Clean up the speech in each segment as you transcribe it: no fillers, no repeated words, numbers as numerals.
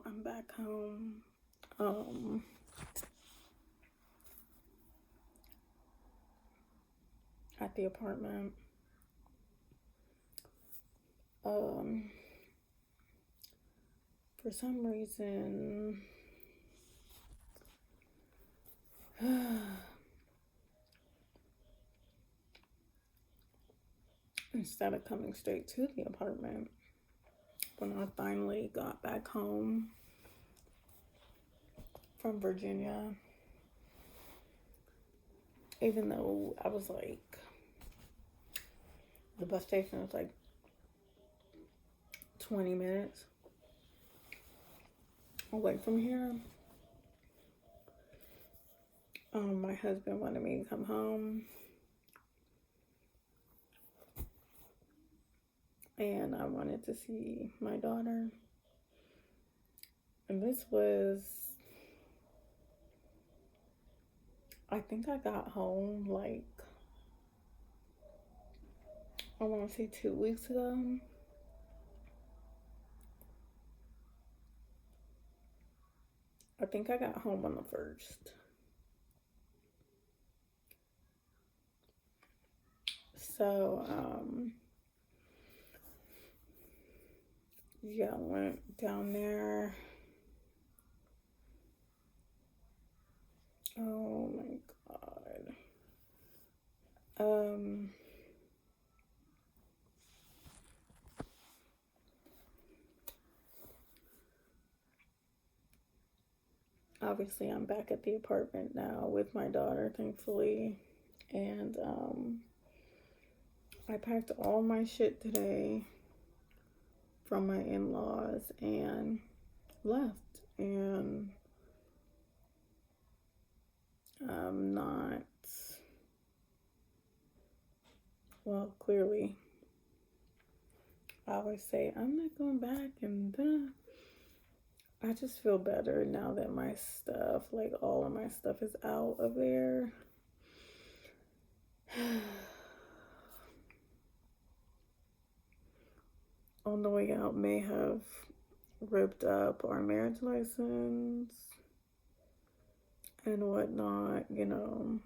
I'm back home. At the apartment. For some reason, instead of coming straight to the apartment, when I finally got back home from Virginia, even though I was like, the bus station was like 20 minutes away from here, my husband wanted me to come home, and I wanted to see my daughter. And this was, I think I got home like, I want to say 2 weeks ago. I think I got home on the 1st. So, yeah, I went down there. Oh my God. Obviously I'm back at the apartment now with my daughter, thankfully. And, I packed all my shit today from my in-laws and left. And I'm not, well, clearly, I always say, I'm not going back, and I just feel better now that my stuff, like all of my stuff, is out of there. On the way out, may have ripped up our marriage license and whatnot, you know.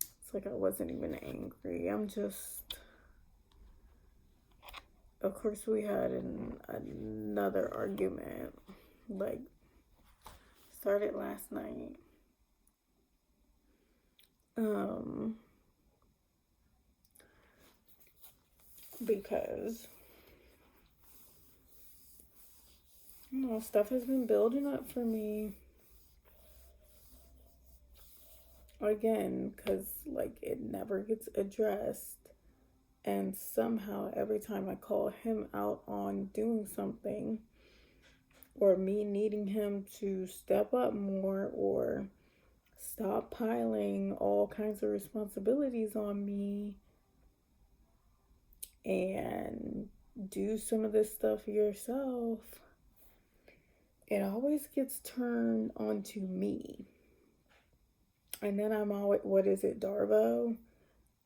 It's like I wasn't even angry. I'm just, of course, we had another argument, like, started last night. Because, you know, stuff has been building up for me. Again, because, like, it never gets addressed. And somehow, every time I call him out on doing something, or me needing him to step up more, or stop piling all kinds of responsibilities on me, and do some of this stuff yourself, it always gets turned onto me. And then I'm always, what is it, Darvo?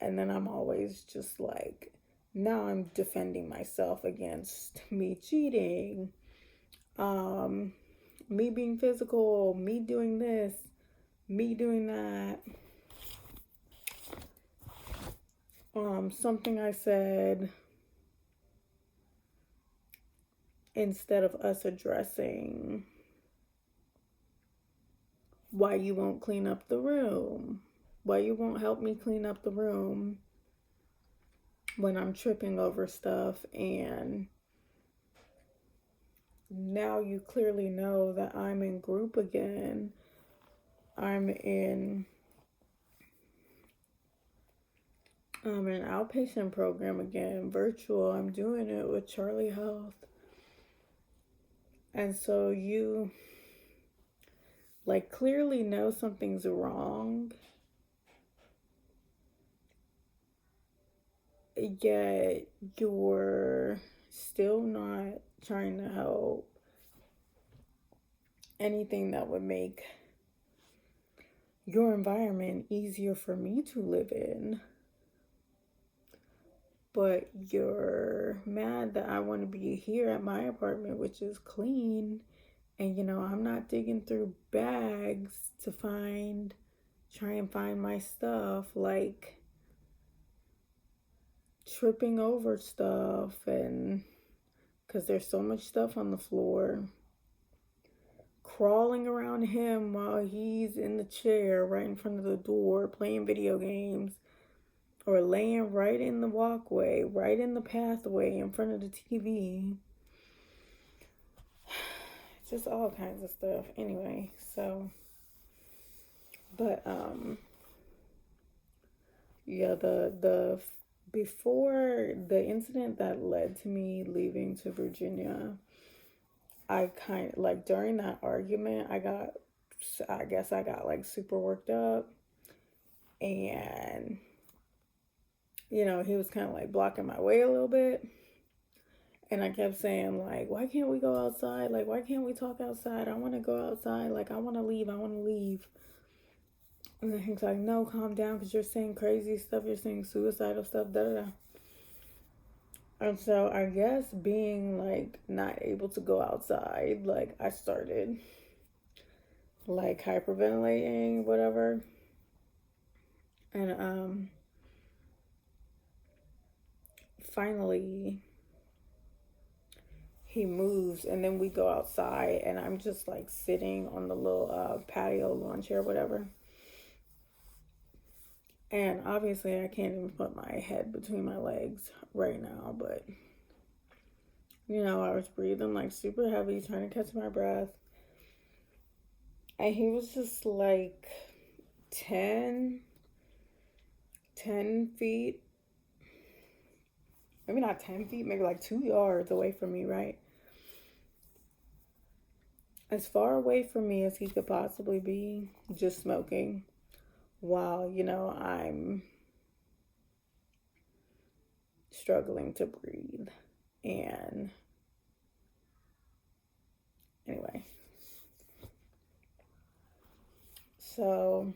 And then I'm always just like, now I'm defending myself against me cheating, me being physical, me doing this, me doing that. Something I said, instead of us addressing why you won't clean up the room, why you won't help me clean up the room when I'm tripping over stuff. And now you clearly know that I'm in group again. I'm in an outpatient program again, virtual. I'm doing it with Charlie Health. And so you, like, clearly know something's wrong, yet you're still not trying to help. Anything that would make your environment easier for me to live in. but you're mad that I want to be here at my apartment, which is clean, and I'm not digging through bags to try and find my stuff, like tripping over stuff, and because there's so much stuff on the floor, crawling around him while he's in the chair right in front of the door playing video games, or laying right in the walkway, right in the pathway in front of the TV. Just all kinds of stuff. Anyway, so, but yeah, the before the incident that led to me leaving to Virginia, I kind of like during that argument, I guess I got like super worked up, and he was kind of like blocking my way a little bit. And I kept saying, like, why can't we go outside? Like, why can't we talk outside? I want to go outside. Like, I want to leave. I want to leave. And then he's like, no, calm down, because you're saying crazy stuff. You're saying suicidal stuff, da da da. And so I guess being, like, not able to go outside, like, I started, like, hyperventilating, whatever. And finally he moves, and then we go outside, and I'm just like sitting on the little patio lawn chair, whatever. And obviously, I can't even put my head between my legs right now, but I was breathing like super heavy, trying to catch my breath. And he was just like 10 feet, maybe not 10 feet, maybe like 2 yards away from me, right? As far away from me as he could possibly be, just smoking, while, I'm struggling to breathe. And anyway, so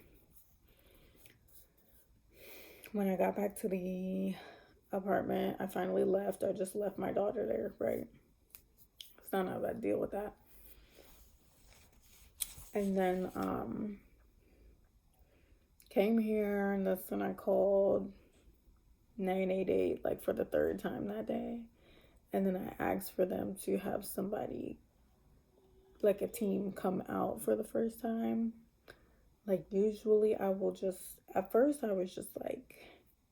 when I got back to the apartment, I finally left. I just left my daughter there, right? So I don't know how to deal with that. And then came here, and that's when I called 988, like for the third time that day. And then I asked for them to have somebody, like a team, come out for the first time. Like, usually I will just, at first I was just like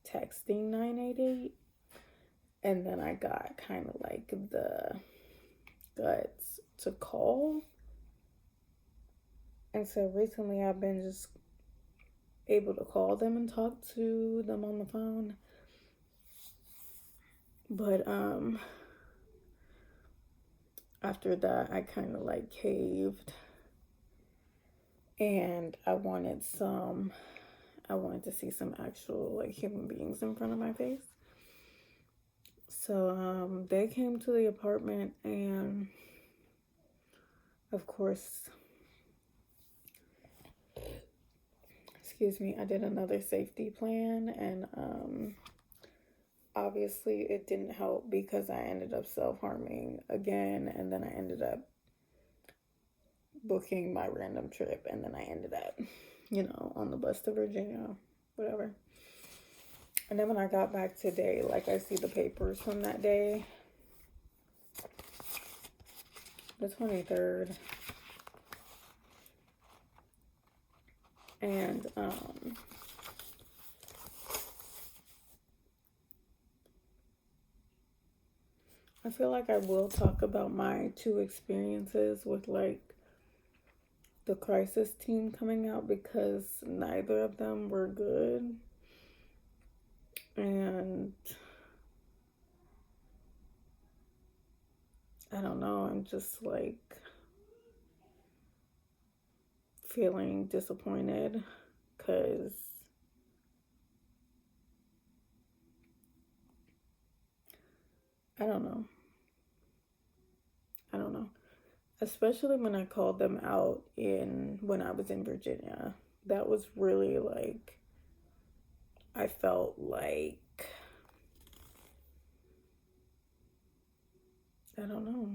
texting 988, and then I got kind of like the guts to call. And so recently I've been just able to call them and talk to them on the phone. But after that I kind of like caved, and I wanted to see some actual like human beings in front of my face. So they came to the apartment, and of course, excuse me, I did another safety plan, and obviously it didn't help because I ended up self-harming again, and then I ended up booking my random trip, and then I ended up, on the bus to Virginia, whatever. And then when I got back today, like, I see the papers from that day, the 23rd. And I feel like I will talk about my two experiences with like the crisis team coming out, because neither of them were good. And I don't know, I'm just like feeling disappointed, because I don't know. Especially when I called them out when I was in Virginia. That was really like, I felt like I don't know.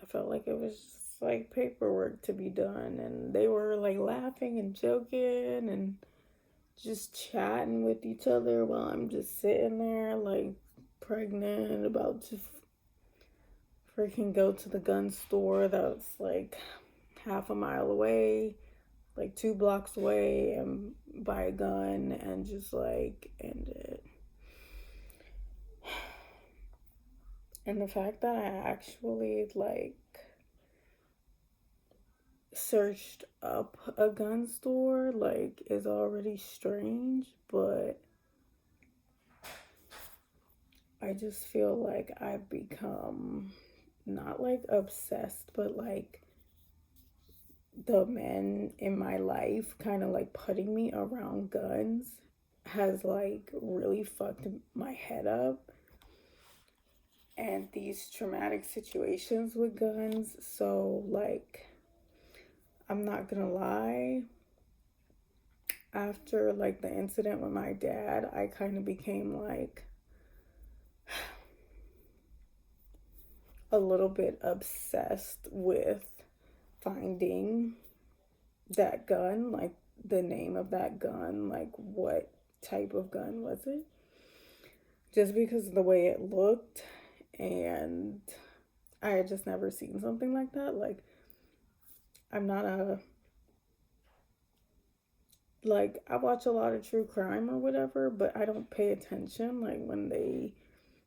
I felt like it was just like paperwork to be done, and they were like laughing and joking and just chatting with each other while I'm just sitting there like pregnant, about to freaking go to the gun store that's like half a mile away, like 2 blocks away, and buy a gun and just like end it. And the fact that I actually like searched up a gun store like is already strange, but I just feel like I've become not like obsessed, but like the men in my life kind of like putting me around guns has like really fucked my head up, and these traumatic situations with guns. So like, I'm not gonna lie, after like the incident with my dad, I kind of became like a little bit obsessed with finding that gun, like the name of that gun, like what type of gun was it? Just because of the way it looked, and I had just never seen something like that. Like, I'm not a, like, I watch a lot of true crime or whatever, but I don't pay attention. Like, when they,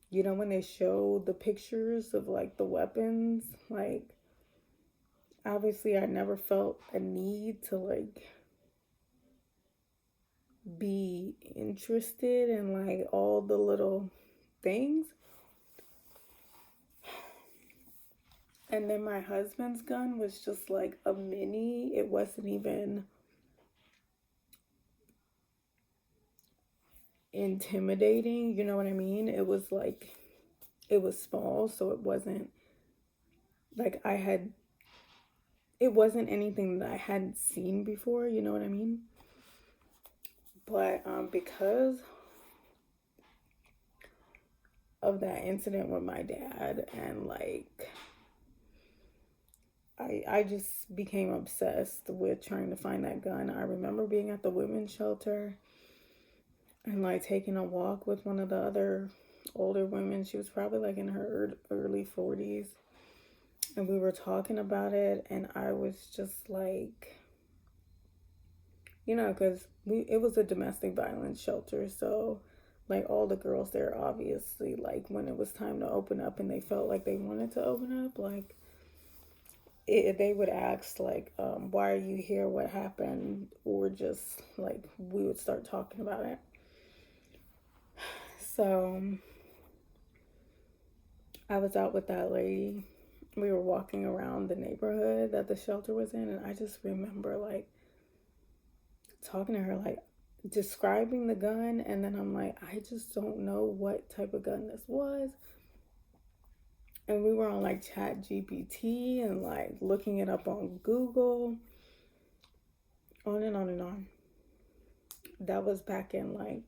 when they show the pictures of like the weapons, like, obviously I never felt a need to like be interested in like all the little things. And then my husband's gun was just like a mini. It wasn't even intimidating, you know what I mean? It was like, it was small, so it wasn't like it wasn't anything that I hadn't seen before, you know what I mean? But because of that incident with my dad, and like I just became obsessed with trying to find that gun. I remember being at the women's shelter and like taking a walk with one of the other older women. She was probably like in her early 40s, and we were talking about it, and I was just like, because it was a domestic violence shelter, so like all the girls there, obviously, like when it was time to open up and they felt like they wanted to open up, like they would ask like, why are you here, what happened, or just like we would start talking about it. So I was out with that lady. We were walking around the neighborhood that the shelter was in, and I just remember like talking to her, like describing the gun, and then I'm like, I just don't know what type of gun this was. And we were on like Chat GPT and like looking it up on Google, on and on and on. That was back in like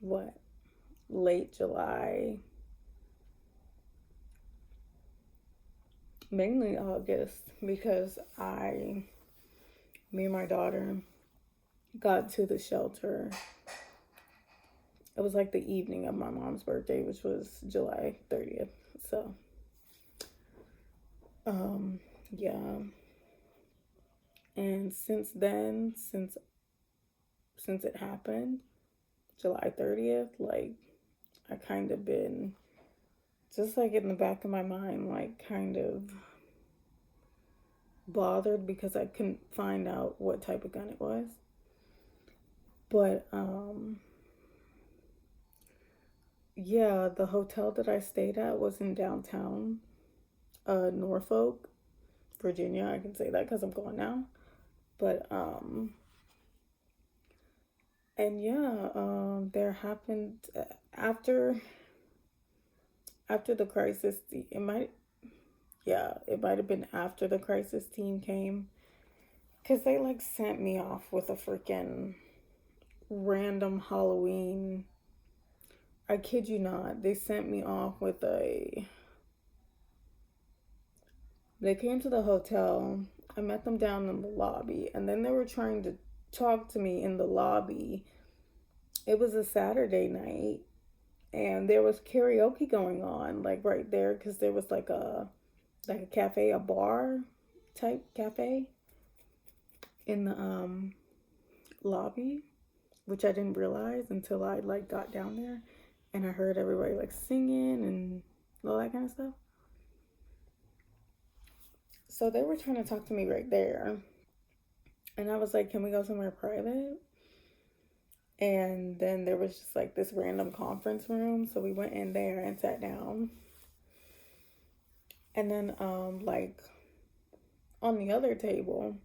what, late July, mainly August, because me and my daughter got to the shelter. It was like the evening of my mom's birthday, which was July 30th. So, yeah. And since then, since it happened, July 30th, like I kind of been just like in the back of my mind, like kind of bothered because I couldn't find out what type of gun it was. But yeah, the hotel that I stayed at was in downtown Norfolk, Virginia. I can say that because I'm going now. But and yeah, there happened after the crisis. It might have been after the crisis team came, Because they like sent me off with a freaking random Halloween. I kid you not. They sent me off with a. They came to the hotel. I met them down in the lobby. And then they were trying to talk to me in the lobby. It was a Saturday night. And there was karaoke going on, like right there, because there was like a cafe, a bar type cafe in the lobby, which I didn't realize until I like got down there and I heard everybody like singing and all that kind of stuff. So they were trying to talk to me right there. And I was like, can we go somewhere private? And then there was just like this random conference room. So we went in there and sat down. And then like on the other table,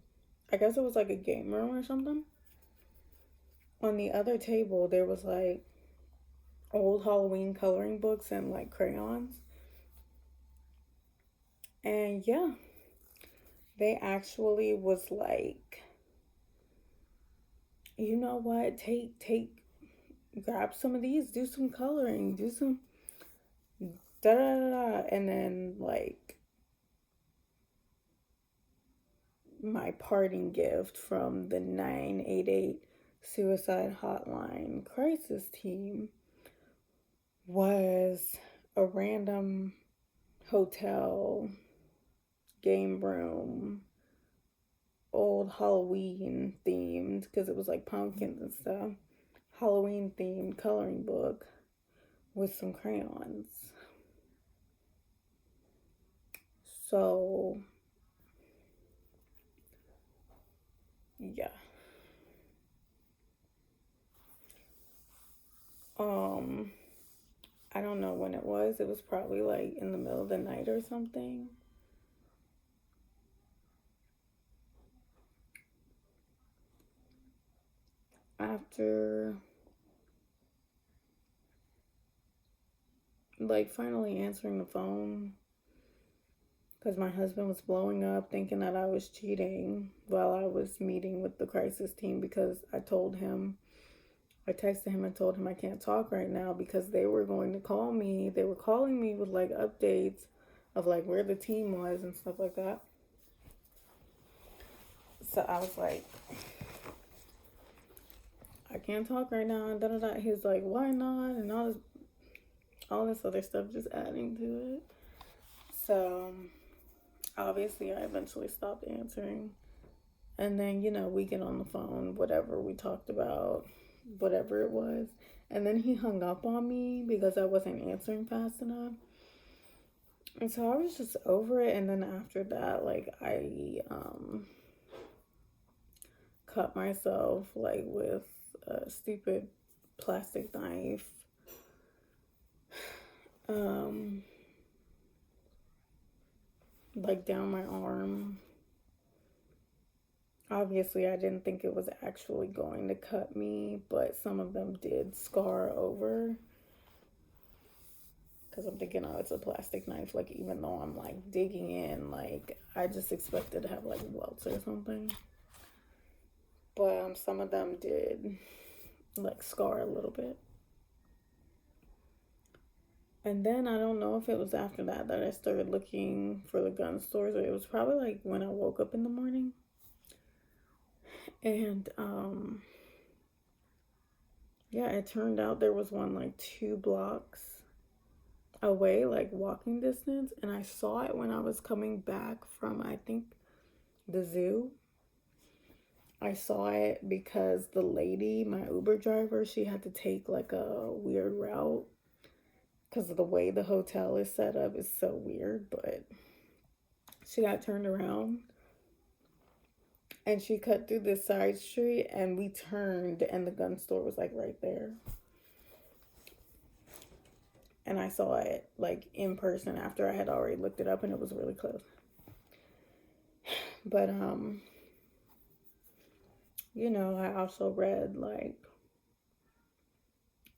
I guess it was like a game room or something. On the other table there was like old Halloween coloring books and like crayons. And yeah, they actually was like, you know what, take grab some of these, do some coloring, do some da da da da. And then like my parting gift from the 988 suicide hotline crisis team was a random hotel game room, old Halloween themed, because it was like pumpkins and stuff, Halloween themed coloring book with some crayons. So yeah. I don't know when it was. It was probably like in the middle of the night or something. After like finally answering the phone, because my husband was blowing up thinking that I was cheating while I was meeting with the crisis team, because I texted him and told him I can't talk right now because they were going to call me. They were calling me with like updates of like where the team was and stuff like that. So I was like, I can't talk right now. And da da da. He was like, why not? And all this other stuff just adding to it. So obviously, I eventually stopped answering. And then, we get on the phone, whatever we talked about, whatever it was. And then he hung up on me because I wasn't answering fast enough. And so I was just over it. And then after that, like, I cut myself, like, with a stupid plastic knife. Like, down my arm. Obviously, I didn't think it was actually going to cut me, but some of them did scar over. Because I'm thinking, oh, it's a plastic knife. Like, even though I'm, like, digging in, like, I just expected to have, like, welts or something. But some of them did, like, scar a little bit. And then I don't know if it was after that I started looking for the gun stores, or it was probably, like, when I woke up in the morning. And, yeah, it turned out there was one, like, 2 blocks away, like walking distance, and I saw it when I was coming back from, I think, the zoo. I saw it because the lady, my Uber driver, she had to take like a weird route because of the way the hotel is set up is so weird, but she got turned around and she cut through this side street and we turned and the gun store was like right there. And I saw it like in person after I had already looked it up and it was really close. But I also read like,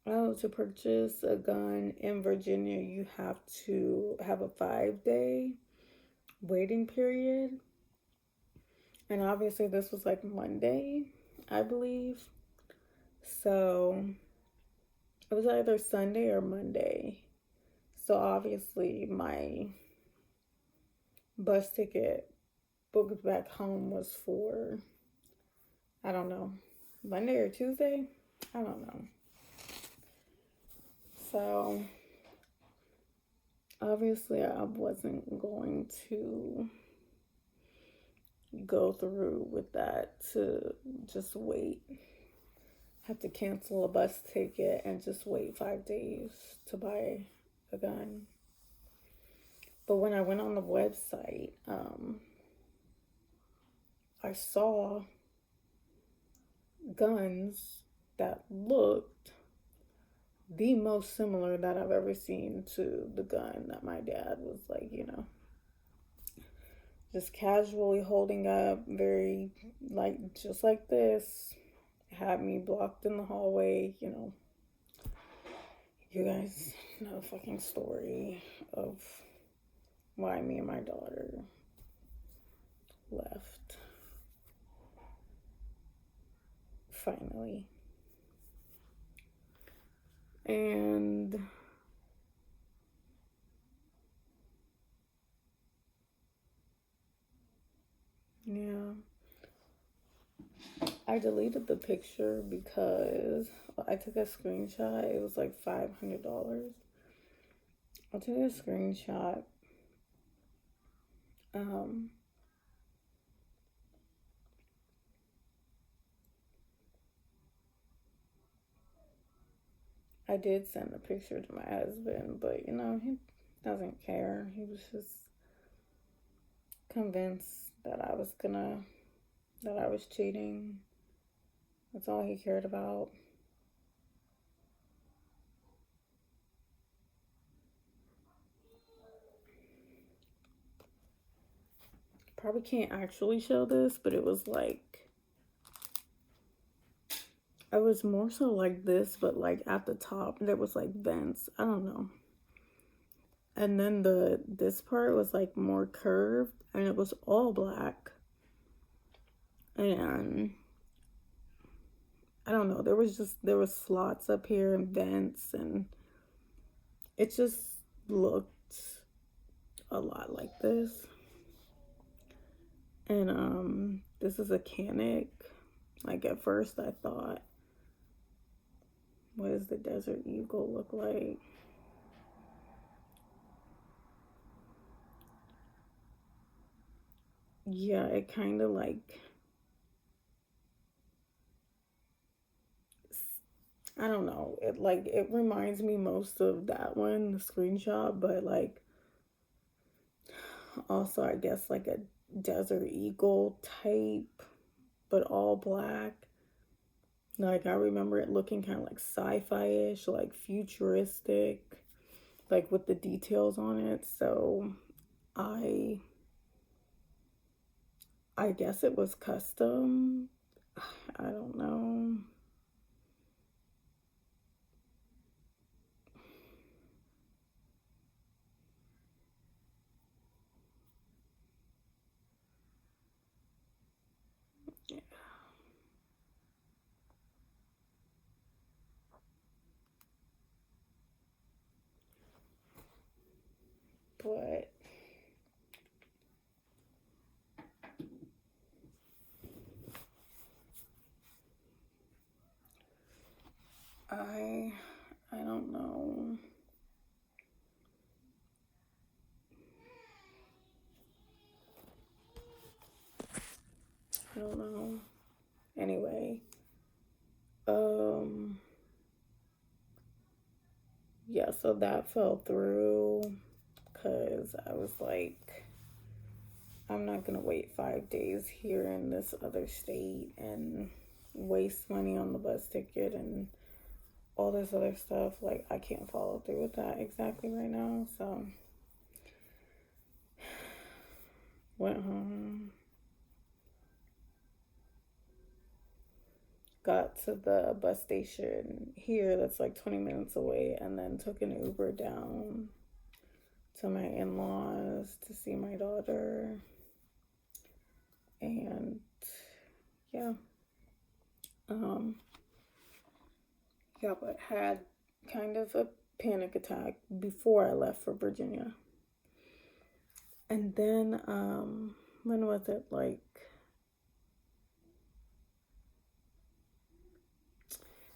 oh, to purchase a gun in Virginia, you have to have a 5-day waiting period. And obviously, this was like Monday, I believe. So it was either Sunday or Monday. So obviously, my bus ticket booked back home was for, I don't know, Monday or Tuesday? I don't know. So obviously, I wasn't going to go through with that to just wait. Have to cancel a bus ticket and just wait 5 days to buy a gun. But when I went on the website, I saw guns that looked the most similar that I've ever seen to the gun that my dad was like, just casually holding up, very like just like this. Had me blocked in the hallway, You guys know the fucking story of why me and my daughter left. Finally. And yeah, I deleted the picture because I took a screenshot. It was like $500. I took a screenshot. Um, I did send a picture to my husband, but he doesn't care. He was just convinced that I was cheating. That's all he cared about. Probably can't actually show this, but it was more so like this, but like at the top there was like vents. I don't know. And then this part was like more curved and it was all black. And I don't know, there was slots up here and vents, and it just looked a lot like this. And this is a Canic. Like at first I thought, what does the Desert Eagle look like? Yeah, it kind of like, I don't know. It reminds me most of that one, the screenshot, but like also I guess like a Desert Eagle type, but all black. Like I remember it looking kind of like sci-fi-ish, like futuristic, like with the details on it. So I I guess it was custom. I don't know. But I I don't know. I don't know. Anyway, um yeah, so that fell through because I was like, I'm not gonna wait 5 days here in this other state and waste money on the bus ticket and all this other stuff. Like, I can't follow through with that exactly right now. So, went home, got to the bus station here that's like 20 minutes away, and then took an Uber down to my in laws to see my daughter. And yeah, um, yeah, but had kind of a panic attack before I left for Virginia. And then, when was it? Like,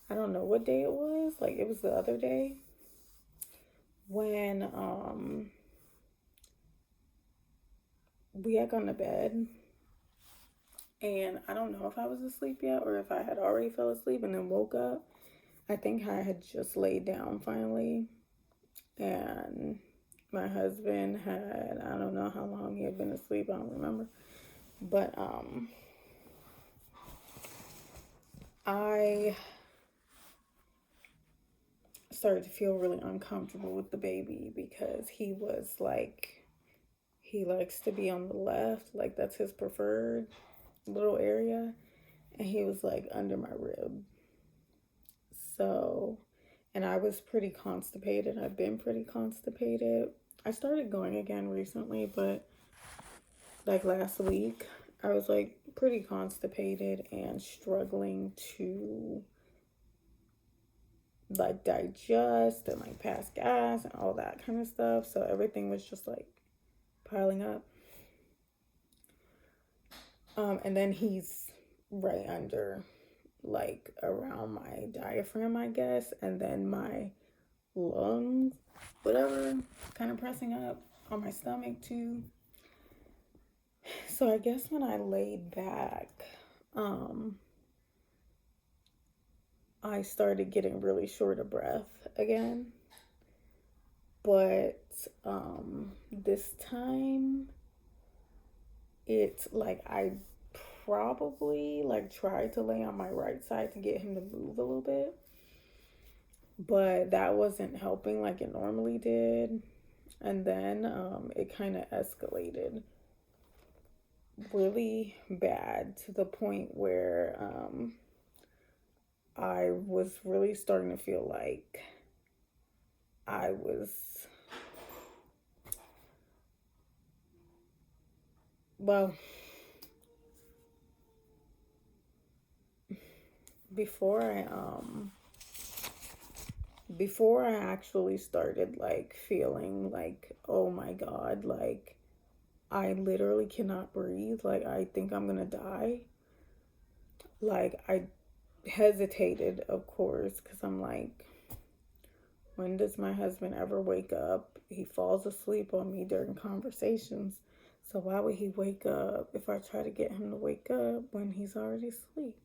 I don't know what day it was. Like, it was the other day when, we had gone to bed. And I don't know if I was asleep yet or if I had already fell asleep and then woke up. I think I had just laid down finally. And my husband had, I don't know how long he had been asleep. I don't remember. But, I started to feel really uncomfortable with the baby because he was like, he likes to be on the left, like that's his preferred little area, and he was like under my rib. So, and I was pretty constipated. I've been pretty constipated. I started going again recently, but like last week, I was like pretty constipated and struggling to like digest and like pass gas and all that kind of stuff. So everything was just like piling up. And then he's right under, like around my diaphragm, I guess, and then my lungs, whatever, kind of pressing up on my stomach too. So I guess when I laid back, I started getting really short of breath again. But this time it's like I probably like tried to lay on my right side to get him to move a little bit, but that wasn't helping like it normally did. And then it kind of escalated really bad to the point where I was really starting to feel like I was, well, before I before I actually started like feeling like, oh my God, like I literally cannot breathe, like I think I'm gonna die. Like I hesitated, of course, because I'm like, when does my husband ever wake up? He falls asleep on me during conversations. So why would he wake up if I try to get him to wake up when he's already asleep?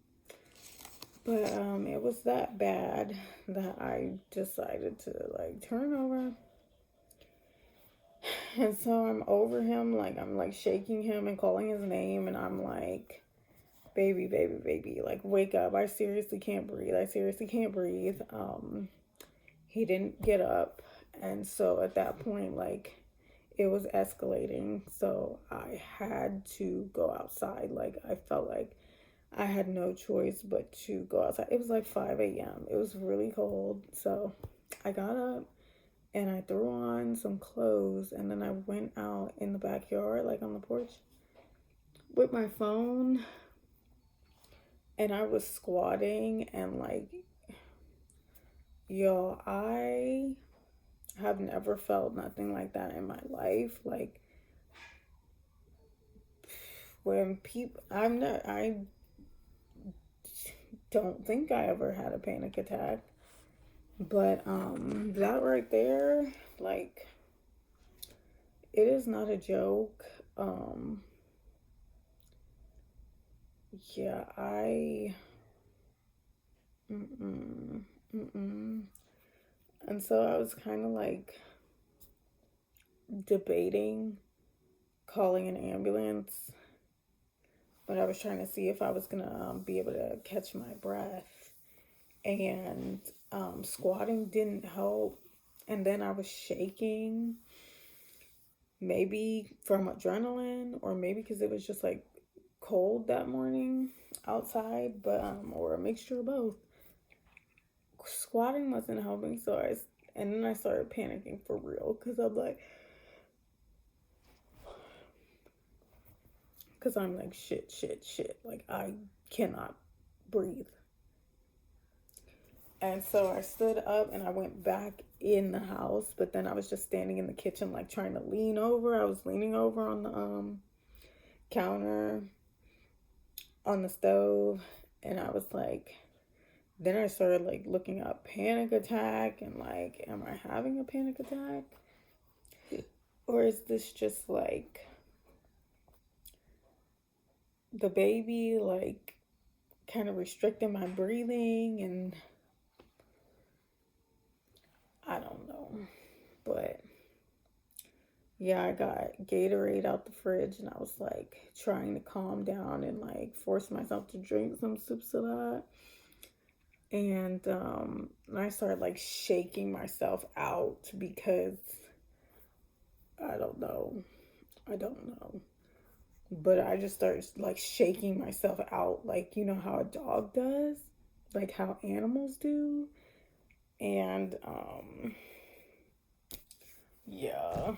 But it was that bad that I decided to like turn over. And so I'm over him, like I'm like shaking him and calling his name, and I'm like, baby, baby, baby, like wake up. I seriously can't breathe. I seriously can't breathe. He didn't get up. And so at that point, like it was escalating. So I had to go outside. Like I felt like I had no choice but to go outside. It was like 5 a.m. It was really cold. So I got up and I threw on some clothes, and then I went out in the backyard, like on the porch, with my phone, and I was squatting and like, yo, I have never felt nothing like that in my life. Like when people, I don't think I ever had a panic attack, but that right there, like it is not a joke. Yeah, mm-mm, mm-mm. And so I was kind of like debating calling an ambulance, but I was trying to see if I was gonna be able to catch my breath. And squatting didn't help. And then I was shaking, maybe from adrenaline, or maybe because it was just like cold that morning outside, but or a mixture of both. Squatting wasn't helping, so and then I started panicking for real because I'm like, because I'm like, shit. Like, I cannot breathe. And so I stood up and I went back in the house, but then I was just standing in the kitchen, like trying to lean over. I was leaning over on the counter on the stove, and I was like, then I started like looking up panic attack and like, am I having a panic attack? Or is this just like the baby, like kind of restricting my breathing? And I don't know. But yeah, I got Gatorade out the fridge and I was like trying to calm down and like force myself to drink some suicidal. And I started like shaking myself out because I don't know. I don't know. But I just started like shaking myself out, like, you know how a dog does, like how animals do. And yeah,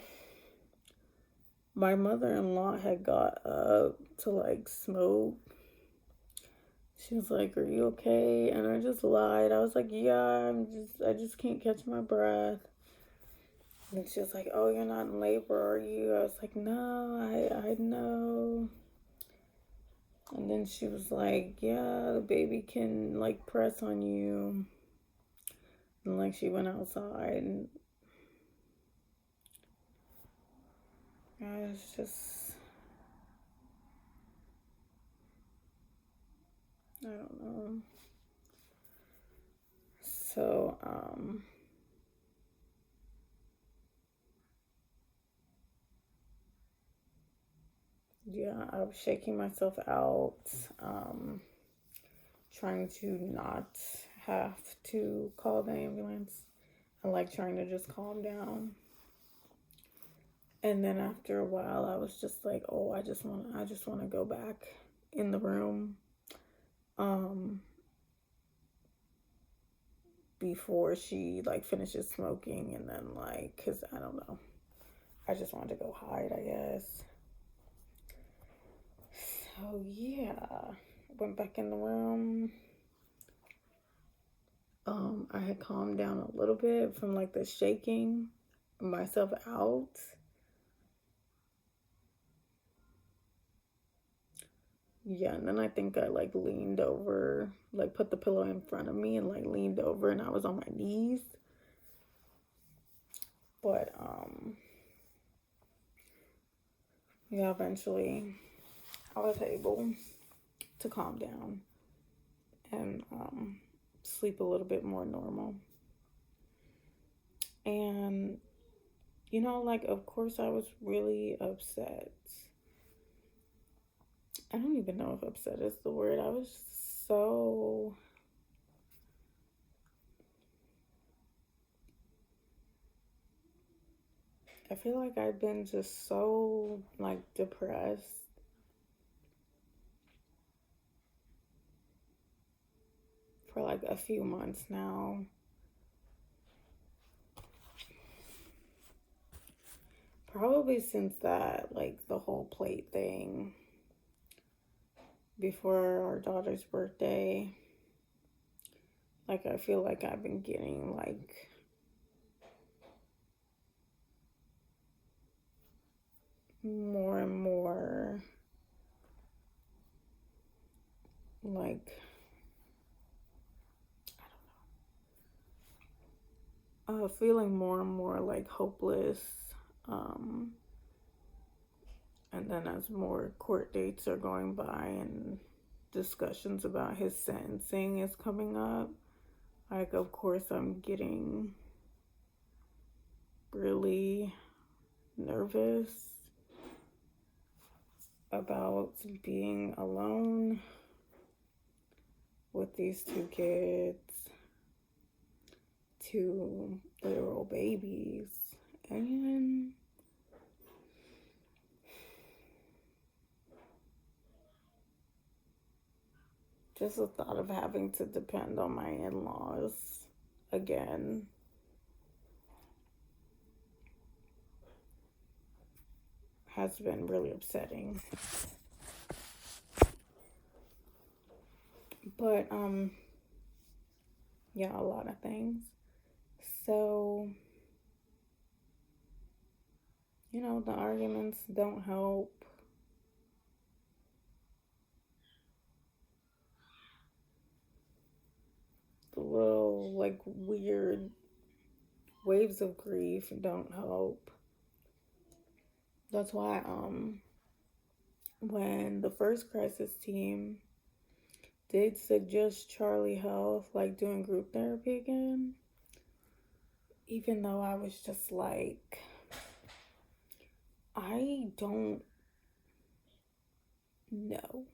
my mother-in-law had got up to like smoke. She was like, "Are you okay?" And I just lied. I was like, "Yeah, I just can't catch my breath." And she was like, "Oh, you're not in labor, are you?" I was like, "No, I know." And then she was like, "Yeah, the baby can like press on you." And like she went outside and I was just, I don't know. So, yeah, I was shaking myself out, trying to not have to call the ambulance. I like trying to just calm down. And then after a while, I was just like, oh, I just want to go back in the room. Before she like finishes smoking, and then like, cause I don't know, I just wanted to go hide, I guess. So yeah, went back in the room. I had calmed down a little bit from like the shaking myself out. Yeah, and then I think I like leaned over, like put the pillow in front of me and like leaned over, and I was on my knees. But yeah, eventually I was able to calm down and sleep a little bit more normal. And, you know, like, of course, I was really upset. I don't even know if upset is the word. I was so. I feel like I've been just so, like, depressed for, like, a few months now. Probably since that, like, the whole plate thing before our daughter's birthday. Like, I feel like I've been getting, like, more and more, like, feeling more and more, like, hopeless. Um, and then as more court dates are going by and discussions about his sentencing is coming up, like, of course, I'm getting really nervous about being alone with these two kids, two literal babies, and just the thought of having to depend on my in-laws again has been really upsetting. But yeah, a lot of things. So, the arguments don't help. The little like weird waves of grief don't help. That's why when the first crisis team did suggest Charlie Health like doing group therapy again, even though I was just like, I don't know.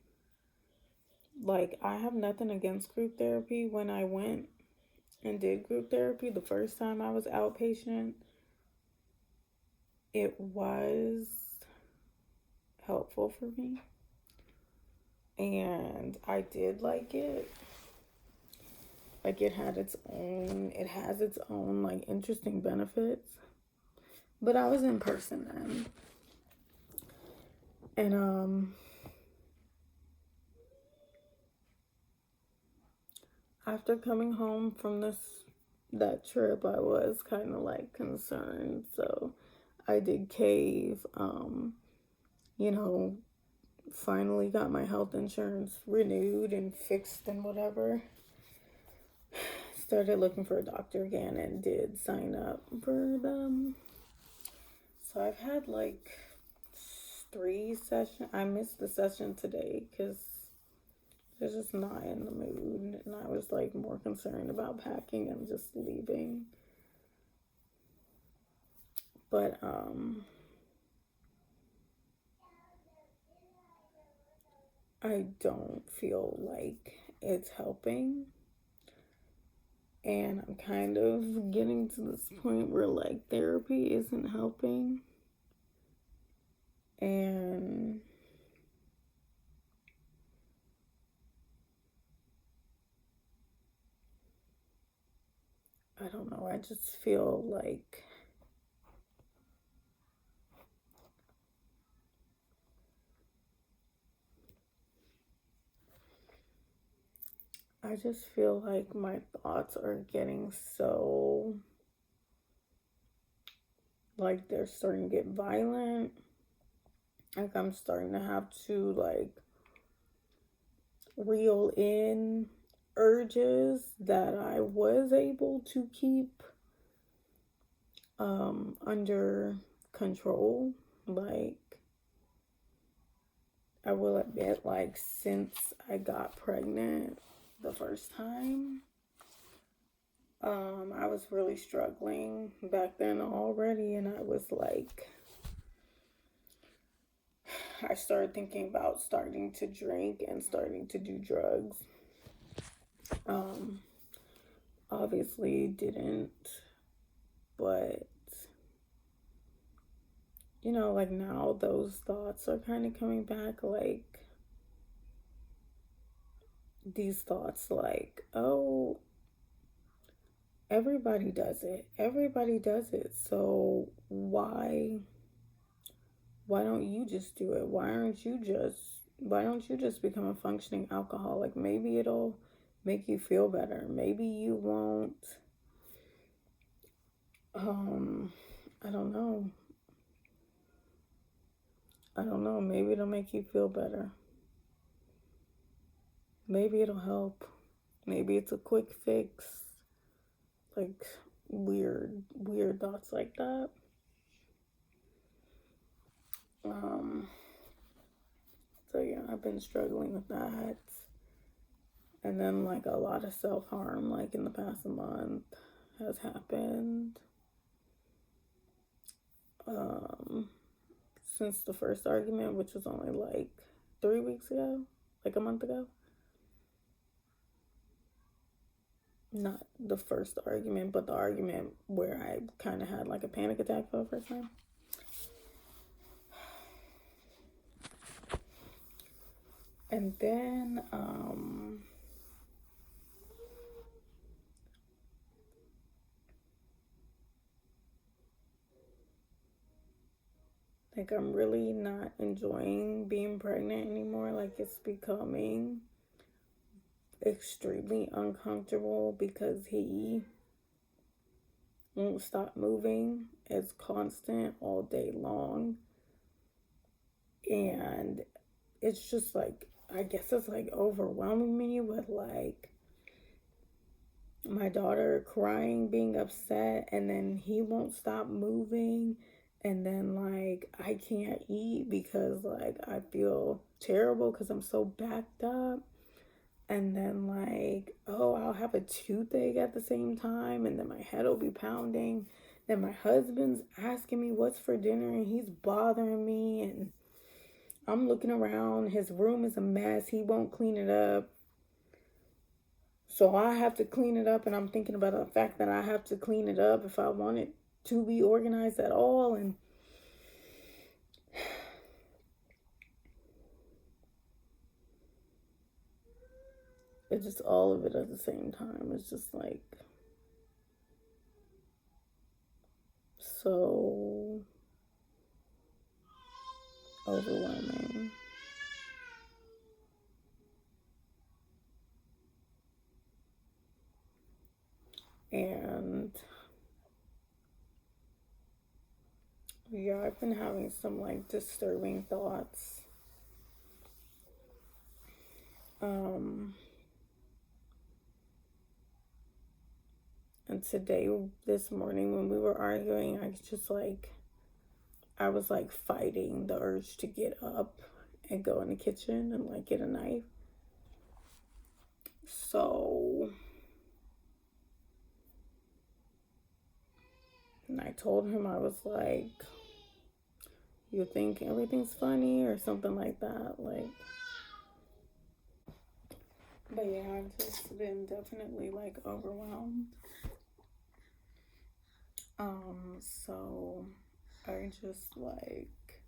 Like, I have nothing against group therapy. When I went and did group therapy the first time I was outpatient, it was helpful for me. And I did like it. Like, it has its own like interesting benefits. But I was in person then. And after coming home from that trip, I was kind of like concerned. So I did cave. You know, finally got my health insurance renewed and fixed and whatever. Started looking for a doctor again and did sign up for them. So I've had like 3 sessions. I missed the session today because I was just not in the mood, and I was like more concerned about packing and just leaving. But I don't feel like it's helping. And I'm kind of getting to this point where like therapy isn't helping. And I don't know, I just feel like my thoughts are getting so like they're starting to get violent. Like I'm starting to have to like reel in urges that I was able to keep under control. Like I will admit, like since I got pregnant the first time, I was really struggling back then already, and I was like, I started thinking about starting to drink and starting to do drugs. Um, Obviously didn't, but like now those thoughts are kind of coming back, like these thoughts like, oh, everybody does it. Everybody does it. So why don't you just do it? Why don't you just become a functioning alcoholic? Maybe it'll make you feel better. Maybe you won't I don't know. Maybe it'll make you feel better. Maybe it'll help. Maybe it's a quick fix. Like weird thoughts like that. Um so yeah, I've been struggling with that. And then like a lot of self-harm like in the past month has happened. Um since the first argument, which was only like 3 weeks ago, like a month ago. Not the first argument, but the argument where I kind of had like a panic attack for the first time. And then like I'm really not enjoying being pregnant anymore. Like it's extremely uncomfortable because he won't stop moving. It's constant all day long. And it's just like, I guess it's like overwhelming me with like my daughter crying, being upset, and then he won't stop moving. And then like I can't eat because like I feel terrible because I'm so backed up. And then like, oh, I'll have a toothache at the same time, and then my head will be pounding. Then my husband's asking me what's for dinner, and he's bothering me, and I'm looking around. His room is a mess. He won't clean it up. So I have to clean it up, and I'm thinking about the fact that I have to clean it up if I want it to be organized at all. And it's just all of it at the same time. It's just like so overwhelming. And yeah, I've been having some like disturbing thoughts. And today, this morning, when we were arguing, I was like fighting the urge to get up and go in the kitchen and like get a knife. So, and I told him, I was like, you think everything's funny or something like that. Like, but yeah, I've just been definitely like overwhelmed. So I just like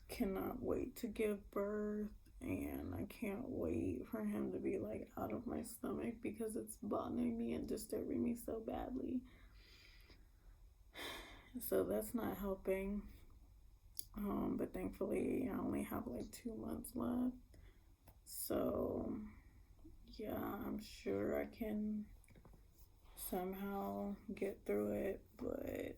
cannot wait to give birth, and I can't wait for him to be like out of my stomach because it's bothering me and disturbing me so badly. So that's not helping. But thankfully I only have like 2 months left. So yeah, I'm sure I can somehow get through it, but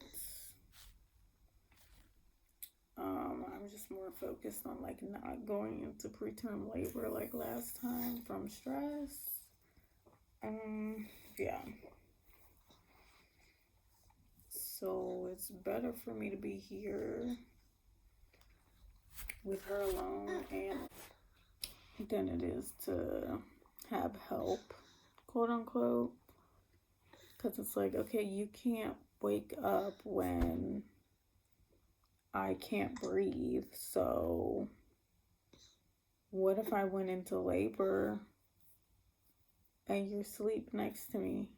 I'm just more focused on like not going into preterm labor like last time from stress. Yeah. So it's better for me to be here with her alone and than it is to have help, quote unquote. Because it's like, okay, you can't wake up when I can't breathe. So what if I went into labor and you're asleep next to me?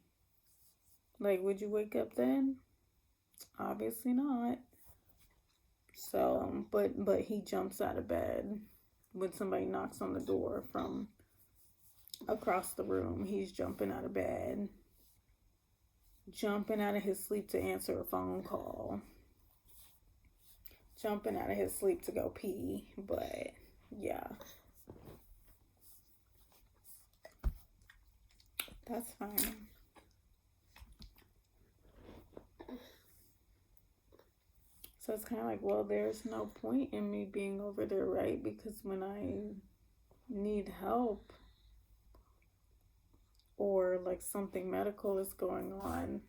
Like, would you wake up then? Obviously not. So, but he jumps out of bed when somebody knocks on the door from across the room. He's jumping out of bed, jumping out of his sleep to answer a phone call, jumping out of his sleep to go pee. But yeah, that's fine. So it's kind of like, well, there's no point in me being over there, right? Because when I need help or like something medical is going on,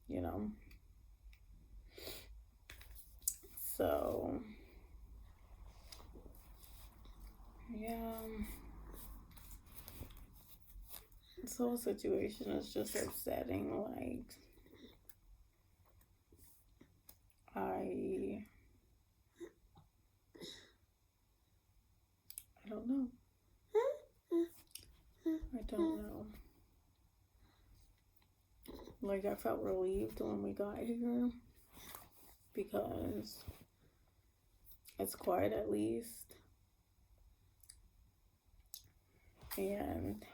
you know. So yeah, this whole situation is just upsetting. Like, I don't know. I don't know. Like, I felt relieved when we got here because it's quiet at least. And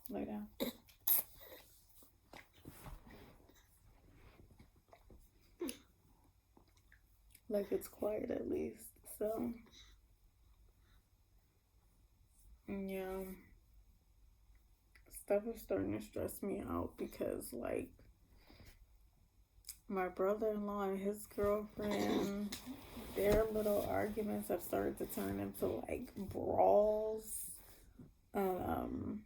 lay down. Like it's quiet at least. So yeah, stuff is starting to stress me out because like my brother-in-law and his girlfriend, their little arguments have started to turn into like brawls. Um,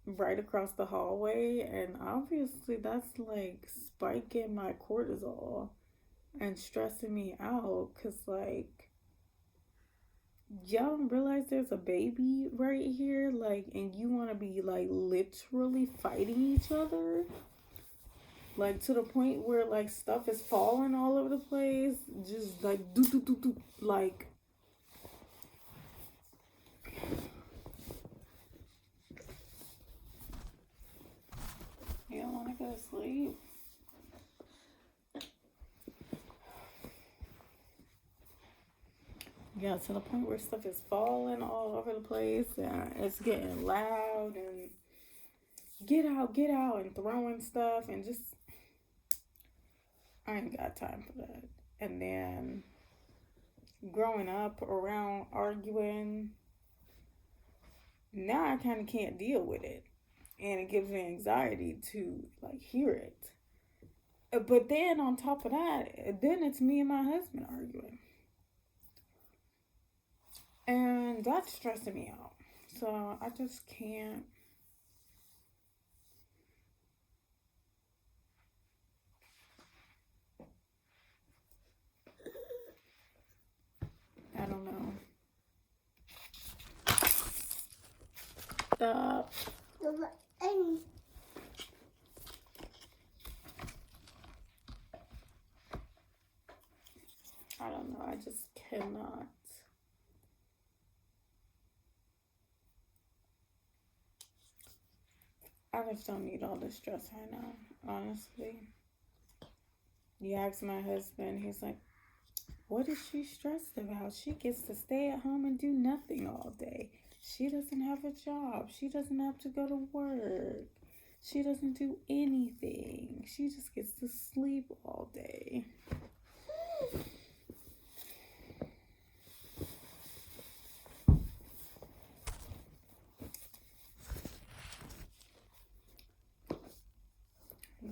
right across the hallway, and obviously that's like spiking my cortisol and stressing me out because like y'all don't realize there's a baby right here, like, and you want to be like literally fighting each other, like to the point where like stuff is falling all over the place, just like do do do do, like you don't want to go to sleep. Yeah, to the point where stuff is falling all over the place and it's getting loud and get out, and throwing stuff and just, I ain't got time for that. And then growing up around arguing, now I kind of can't deal with it. And it gives me anxiety to like hear it. But then on top of that, then it's me and my husband arguing. And that's stressing me out. So I just can't. I don't know. Stop. I don't know. I just cannot. I just don't need all this stress right now, honestly. You ask my husband, he's like, what is she stressed about? She gets to stay at home and do nothing all day. She doesn't have a job. She doesn't have to go to work. She doesn't do anything. She just gets to sleep all day.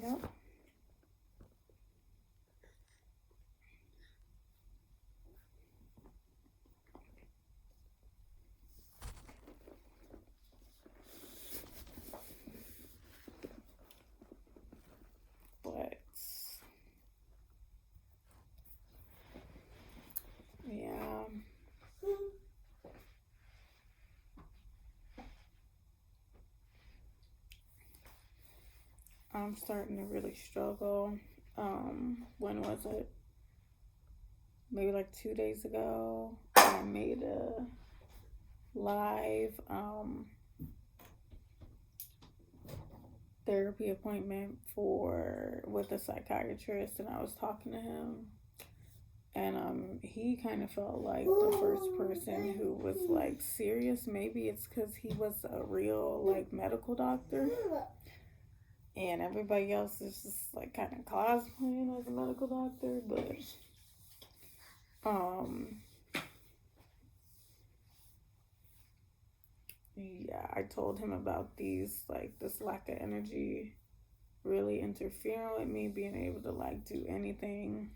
Yep. But yeah. I'm starting to really struggle. When was it? Maybe like 2 days ago. I made a live therapy appointment with a psychiatrist, and I was talking to him, and he kind of felt like the first person who was like serious. Maybe it's because he was a real like medical doctor, and everybody else is just like kind of cosplaying as a medical doctor. But yeah, I told him about this lack of energy really interfering with me being able to like do anything.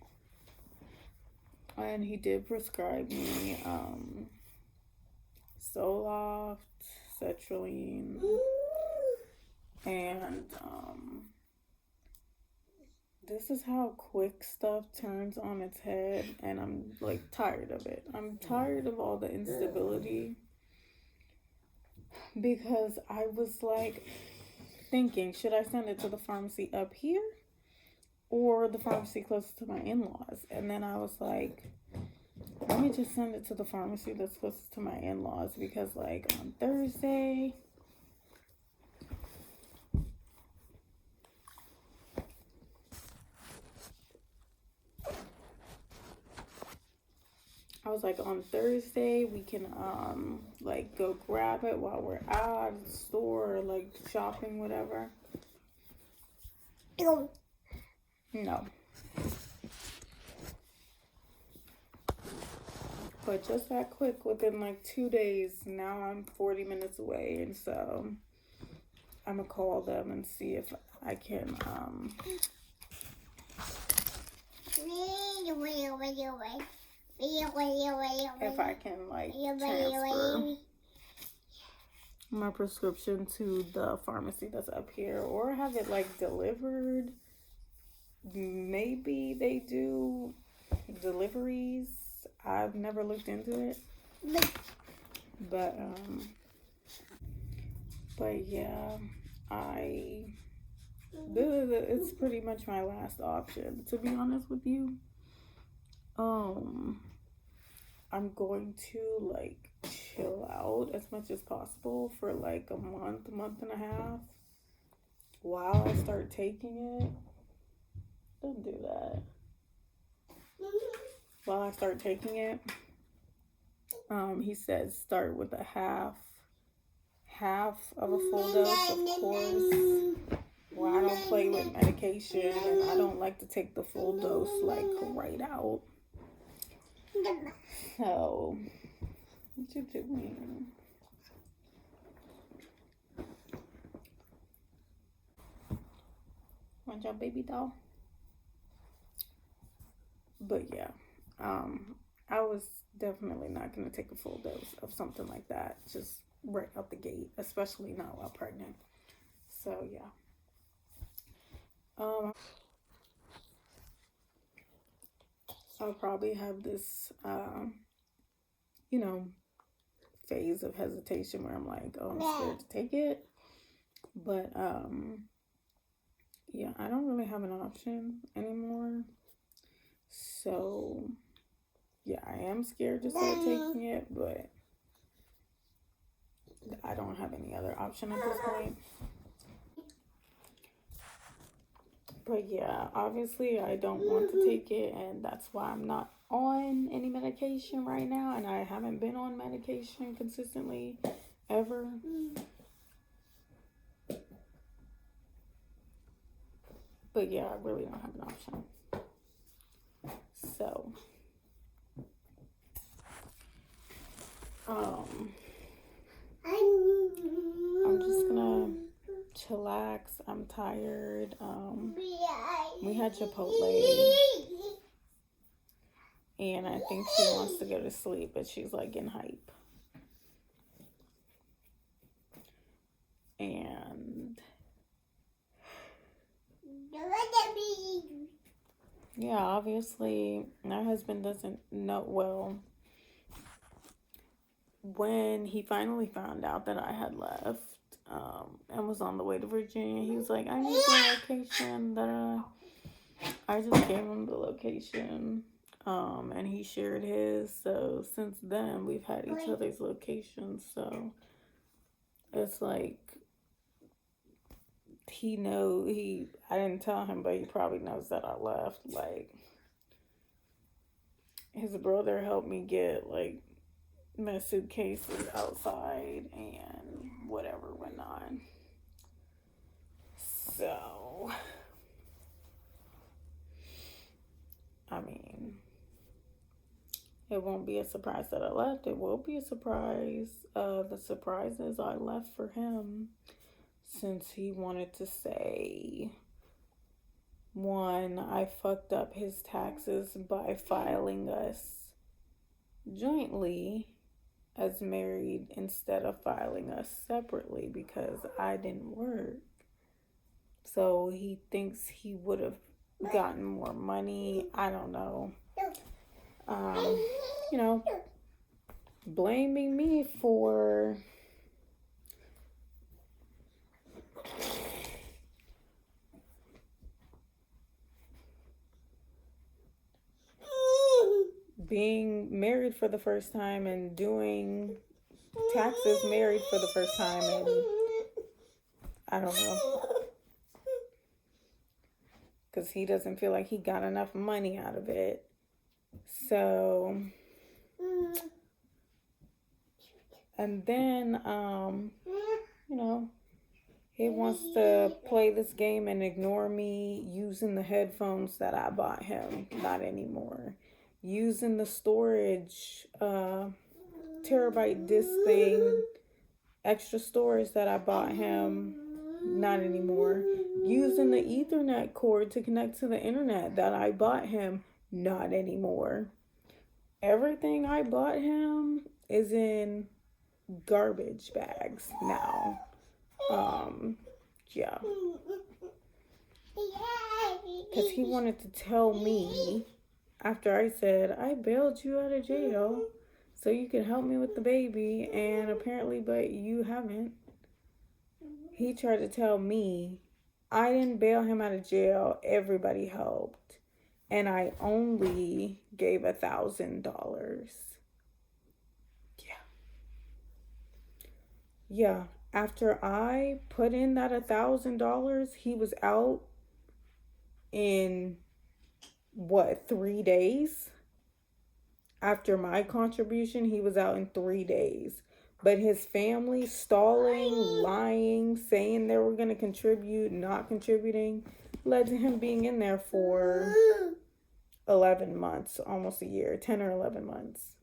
And he did prescribe me Zoloft, sertraline, and this is how quick stuff turns on its head, and I'm like tired of it. I'm tired of all the instability, because I was like thinking, should I send it to the pharmacy up here or the pharmacy close to my in-laws? And then I was like, let me just send it to the pharmacy that's closest to my in-laws, because like on Thursday, I was like, on Thursday we can like go grab it while we're out at the store or like shopping, whatever. No. But just that quick, within like 2 days, now I'm 40 minutes away. And so I'm going to call them and see if I can, if I can like transfer my prescription to the pharmacy that's up here, or have it like delivered. Maybe they do deliveries. I've never looked into it, but yeah, it's pretty much my last option, to be honest with you. I'm going to like chill out as much as possible for like a month and a half while I start taking it. Don't do that. While I start taking it, he says start with a half of a full dose, of course. Well, I don't play with medication, and I don't like to take the full dose like right out. So, what you doing? Want your baby doll? But yeah, I was definitely not going to take a full dose of something like that just right out the gate, especially not while pregnant. So yeah. I'll probably have this, phase of hesitation where I'm like, oh, I'm scared to take it. But, yeah, I don't really have an option anymore. So, yeah, I am scared to start taking it, but I don't have any other option at this point. But yeah, obviously I don't want to take it, and that's why I'm not on any medication right now, and I haven't been on medication consistently ever. But yeah, I really don't have an option. So, I'm just gonna chillax. I'm tired. We had Chipotle, and I think she wants to go to sleep, but she's like getting hype. And yeah, obviously my husband doesn't know. Well, when he finally found out that I had left and was on the way to Virginia, he was like, I need the location. I just gave him the location, and he shared his. So since then, we've had each other's locations. So it's like I didn't tell him, but he probably knows that I left. Like, his brother helped me get like my suitcases outside and whatever went on. So, I mean, it won't be a surprise that I left. It will be a surprise. The surprise is I left for him, since he wanted to say, one, I fucked up his taxes by filing us jointly as married instead of filing us separately because I didn't work. So he thinks he would have gotten more money. I don't know. Blaming me for being married for the first time and doing taxes married for the first time, and I don't know, because he doesn't feel like he got enough money out of it. So, and then he wants to play this game and ignore me using the headphones that I bought him. Not anymore. Using the storage terabyte disc thing, extra storage that I bought him, not anymore. Using the Ethernet cord to connect to the internet that I bought him, not anymore. Everything I bought him is in garbage bags now. Yeah. Because he wanted to tell me after I said, I bailed you out of jail so you can help me with the baby, and apparently, but you haven't. He tried to tell me I didn't bail him out of jail. Everybody helped. And I only gave $1,000. Yeah. Yeah. After I put in that $1,000, he was out in 3 days? After my contribution, he was out in 3 days. But his family stalling, lying, saying they were going to contribute, not contributing, led to him being in there for 11 months, almost a year, 10 or 11 months.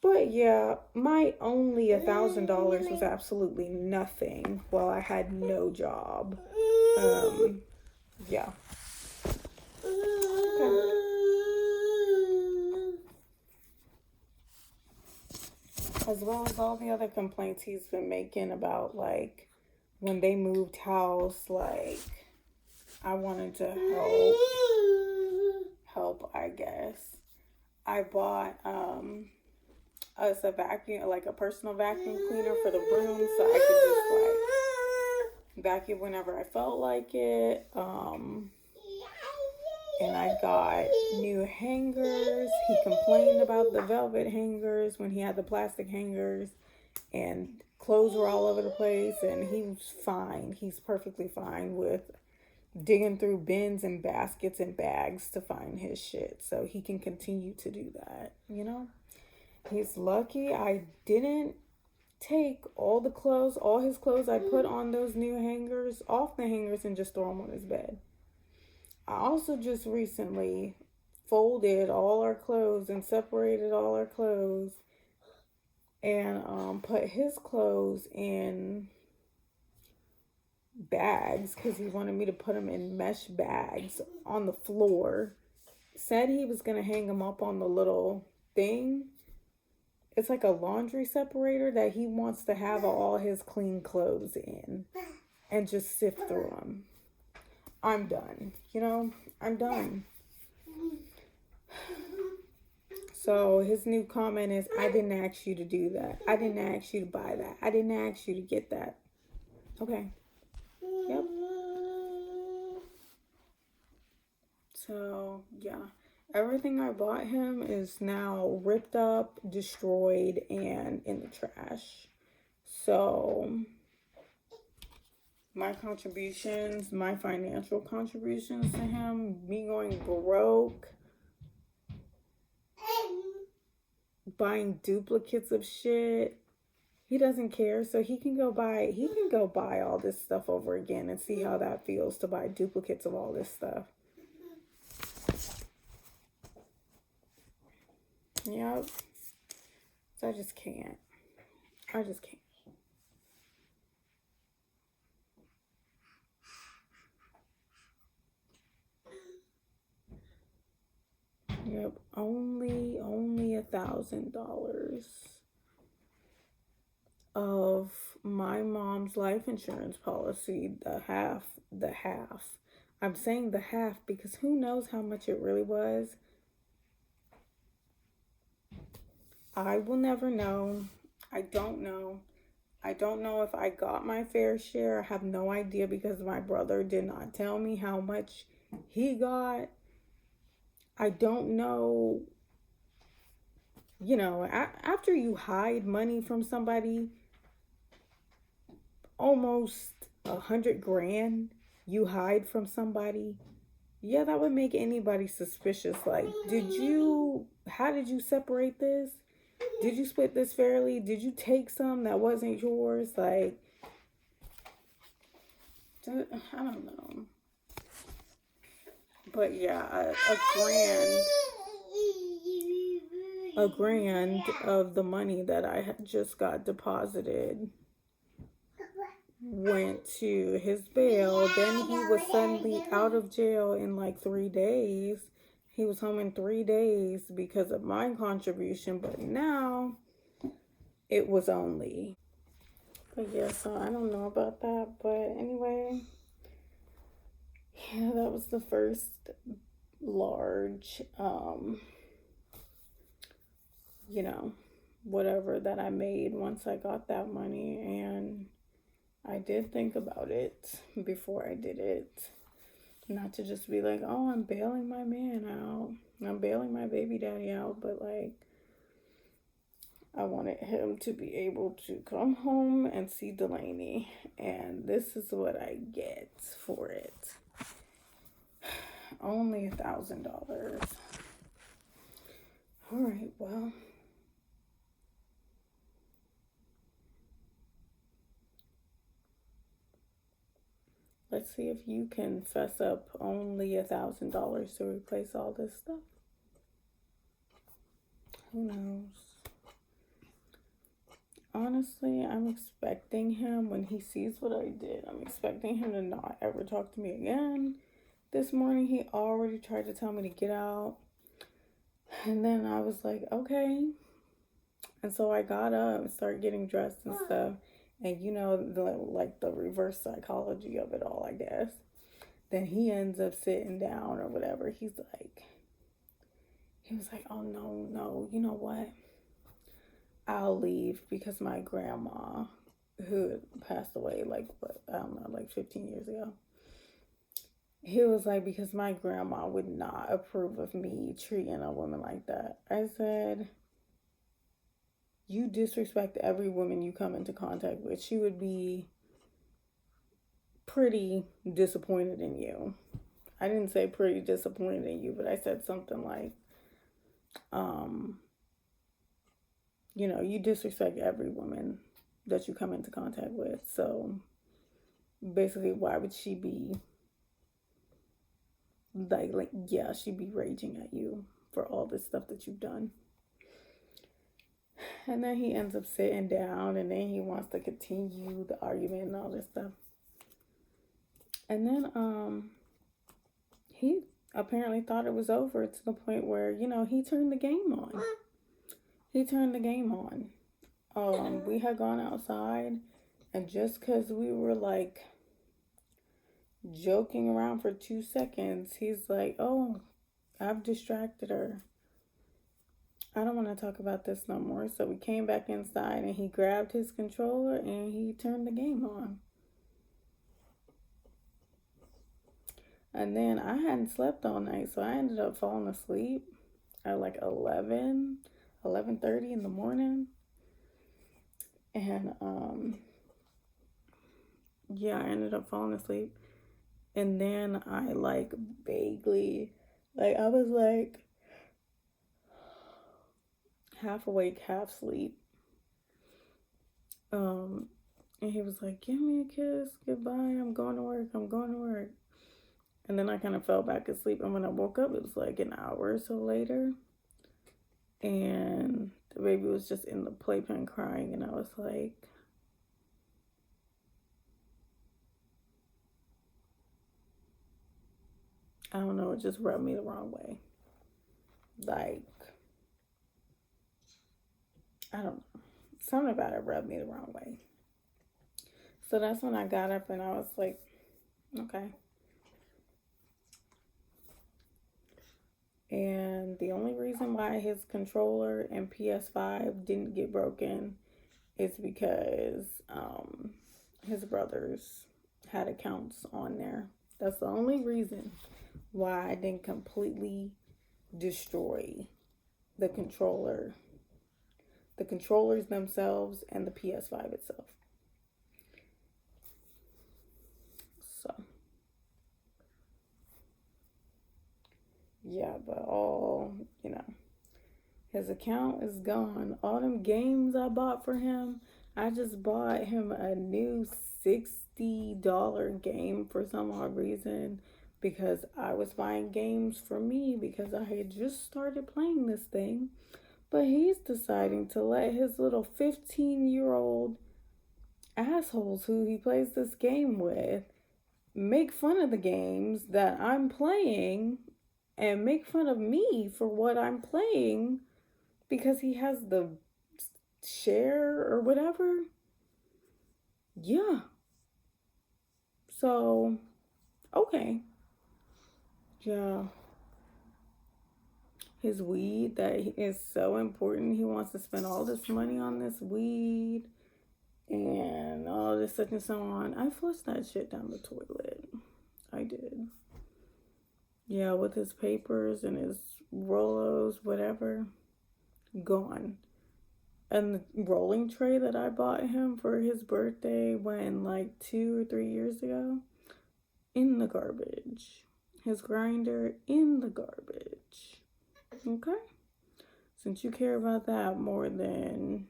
But yeah, my only $1,000 was absolutely nothing while I had no job. Yeah. Okay. As well as all the other complaints he's been making about, like, when they moved house, like, I wanted to help, I guess. I bought us a vacuum, like a personal vacuum cleaner for the room, so I could just, like, vacuum whenever I felt like it. And I got new hangers. He complained about the velvet hangers when he had the plastic hangers, and clothes were all over the place, and he was fine. He's perfectly fine with digging through bins and baskets and bags to find his shit. So he can continue to do that, you know? He's lucky I didn't take all his clothes I put on those new hangers off the hangers and just throw them on his bed. I also just recently folded all our clothes and separated all our clothes and put his clothes in bags because he wanted me to put them in mesh bags on the floor. Said he was going to hang them up on the little thing. It's like a laundry separator that he wants to have all his clean clothes in and just sift through them. I'm done. You know, I'm done. So his new comment is, I didn't ask you to do that. I didn't ask you to buy that. I didn't ask you to get that. Okay. Yep. So, yeah. Everything I bought him is now ripped up, destroyed, and in the trash. So, my contributions, my financial contributions to him, me going broke, buying duplicates of shit, he doesn't care. So he can go buy all this stuff over again and see how that feels to buy duplicates of all this stuff. Yep. So I just can't. Yep. Only $1,000 of my mom's life insurance policy, the half. I'm saying the half because who knows how much it really was. I will never know. I don't know. I don't know if I got my fair share. I have no idea because my brother did not tell me how much he got. I don't know. You know, after you hide money from somebody, almost 100 grand you hide from somebody, yeah, that would make anybody suspicious. Like, how did you separate this? Did you split this fairly? Did you take some that wasn't yours? Like, I don't know. But yeah, a grand. a grand of the money that I had just got deposited went to his bail. Then he was suddenly out of jail in like 3 days. He was home in 3 days because of my contribution, but now it was only. But yeah, so I don't know about that. But anyway, yeah, that was the first large, you know, whatever that I made once I got that money. And I did think about it before I did it. Not to just be like, oh, I'm bailing my man out. I'm bailing my baby daddy out. But like, I wanted him to be able to come home and see Delaney. And this is what I get for it. Only $1,000. All right, well. Let's see if you can fess up only $1,000 to replace all this stuff. Who knows? Honestly, I'm expecting him, when he sees what I did, I'm expecting him to not ever talk to me again. This morning, he already tried to tell me to get out. And then I was like, okay. And so I got up and started getting dressed and stuff. And you know, the reverse psychology of it all, I guess. Then he ends up sitting down or whatever. He was like, oh, no, you know what? I'll leave because my grandma, who had passed away, like, I don't know, like 15 years ago. He was like, because my grandma would not approve of me treating a woman like that. I said, you disrespect every woman you come into contact with. She would be pretty disappointed in you. I didn't say pretty disappointed in you, but I said something like, you know, you disrespect every woman that you come into contact with. So basically, why would she be like, yeah, she'd be raging at you for all this stuff that you've done. And then he ends up sitting down, and then he wants to continue the argument and all this stuff. And then he apparently thought it was over to the point where, you know, he turned the game on. We had gone outside, and just because we were like joking around for 2 seconds, he's like, oh, I've distracted her. I don't want to talk about this no more. So we came back inside, and he grabbed his controller and he turned the game on. And then I hadn't slept all night, so I ended up falling asleep at like 11:30 in the morning. And yeah, I ended up falling asleep. And then I like vaguely, like I was like half awake, half asleep. And he was like, give me a kiss, goodbye, I'm going to work. And then I kind of fell back asleep. And when I woke up, it was like an hour or so later. And the baby was just in the playpen crying. And I was like, I don't know, it just rubbed me the wrong way. Like, I don't know. Something about it rubbed me the wrong way. So that's when I got up and I was like, okay. And the only reason why his controller and PS5 didn't get broken is because his brothers had accounts on there. That's the only reason why I didn't completely destroy the controllers themselves and the PS5 itself. So yeah, but his account is gone. All them games I bought for him, I just bought him a new $60 game for some odd reason, because I was buying games for me because I had just started playing this thing. But he's deciding to let his little 15-year-old assholes who he plays this game with make fun of the games that I'm playing and make fun of me for what I'm playing because he has the share or whatever. Yeah. So, okay. Yeah. His weed that is so important. He wants to spend all this money on this weed and all this such and so on. I flushed that shit down the toilet. I did. Yeah, with his papers and his Rolos, whatever, gone. And the rolling tray that I bought him for his birthday when like 2 or 3 years ago, in the garbage. His grinder in the garbage. Okay? Since you care about that more than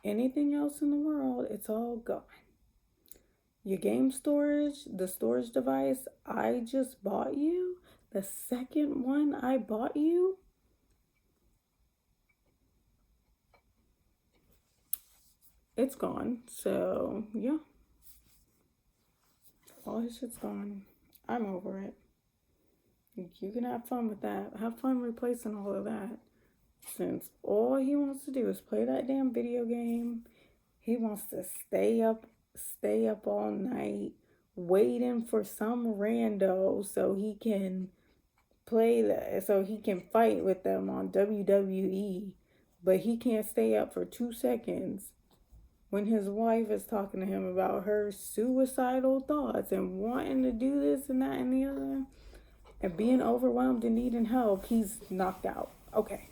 anything else in the world, it's all gone. Your game storage, the storage device I just bought you, the second one I bought you, it's gone. So, yeah. All his shit's gone. I'm over it. You can have fun with that. Have fun replacing all of that. Since all he wants to do is play that damn video game, he wants to stay up all night, waiting for some rando so he can play that, so he can fight with them on WWE. But he can't stay up for 2 seconds when his wife is talking to him about her suicidal thoughts and wanting to do this and that and the other and being overwhelmed and needing help. He's knocked out. Okay.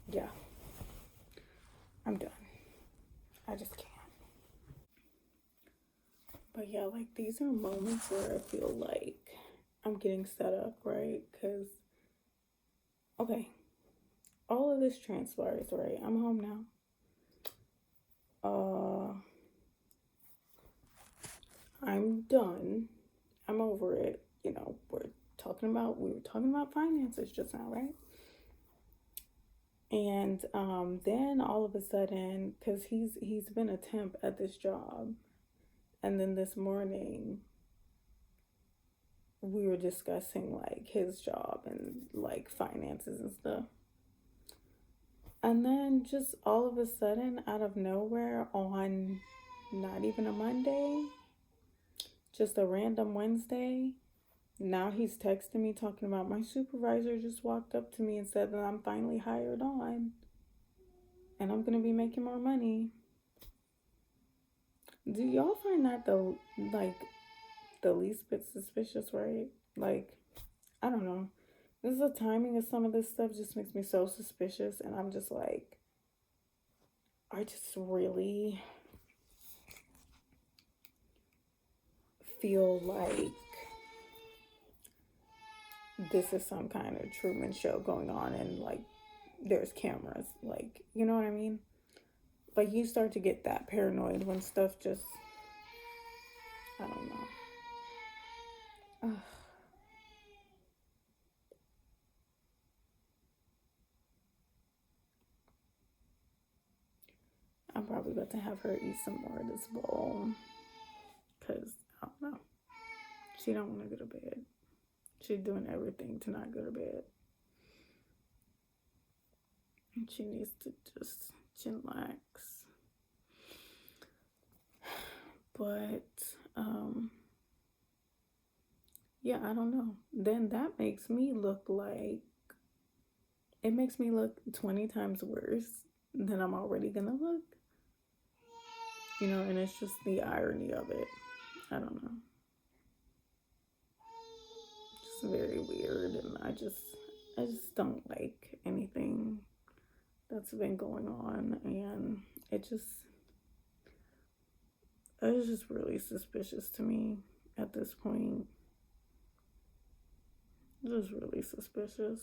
Yeah. I'm done. I just can't. But yeah, like these are moments where I feel like I'm getting set up, right? Because, okay, all of this transpires, right? I'm home now. I'm done. I'm over it. You know, we were talking about finances just now, right? And then all of a sudden, because he's been a temp at this job, and then this morning we were discussing like his job and like finances and stuff. And then just all of a sudden, out of nowhere, on not even a Monday, just a random Wednesday, now he's texting me talking about my supervisor just walked up to me and said that I'm finally hired on and I'm going to be making more money. Do y'all find that the least bit suspicious, right? Like, I don't know. This is the timing of some of this stuff just makes me so suspicious, and I'm just like, I just really feel like this is some kind of Truman Show going on, and like there's cameras, like, you know what I mean? Like, you start to get that paranoid when stuff just, I don't know. Ugh. I'm probably about to have her eat some more of this bowl because I don't know. She don't want to go to bed. She's doing everything to not go to bed. And she needs to just chillax. But yeah, I don't know. Then that makes me look like, it makes me look 20 times worse than I'm already gonna look. You know, and it's just the irony of it. I don't know. Just very weird, and I just don't like anything that's been going on, and it's just really suspicious to me at this point. Just really suspicious.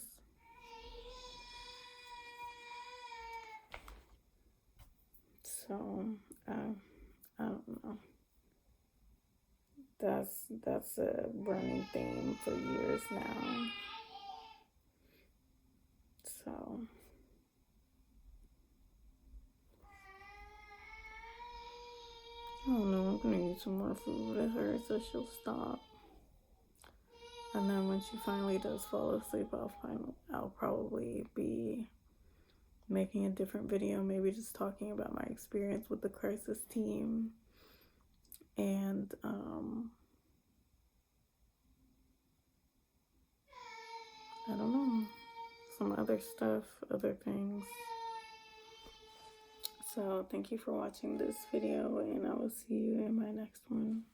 So I don't know. That's a running theme for years now. So feed some more food to her so she'll stop. And then when she finally does fall asleep, I'll probably be making a different video, maybe just talking about my experience with the crisis team and I don't know, some other stuff, other things. So thank you for watching this video, and I will see you in my next one.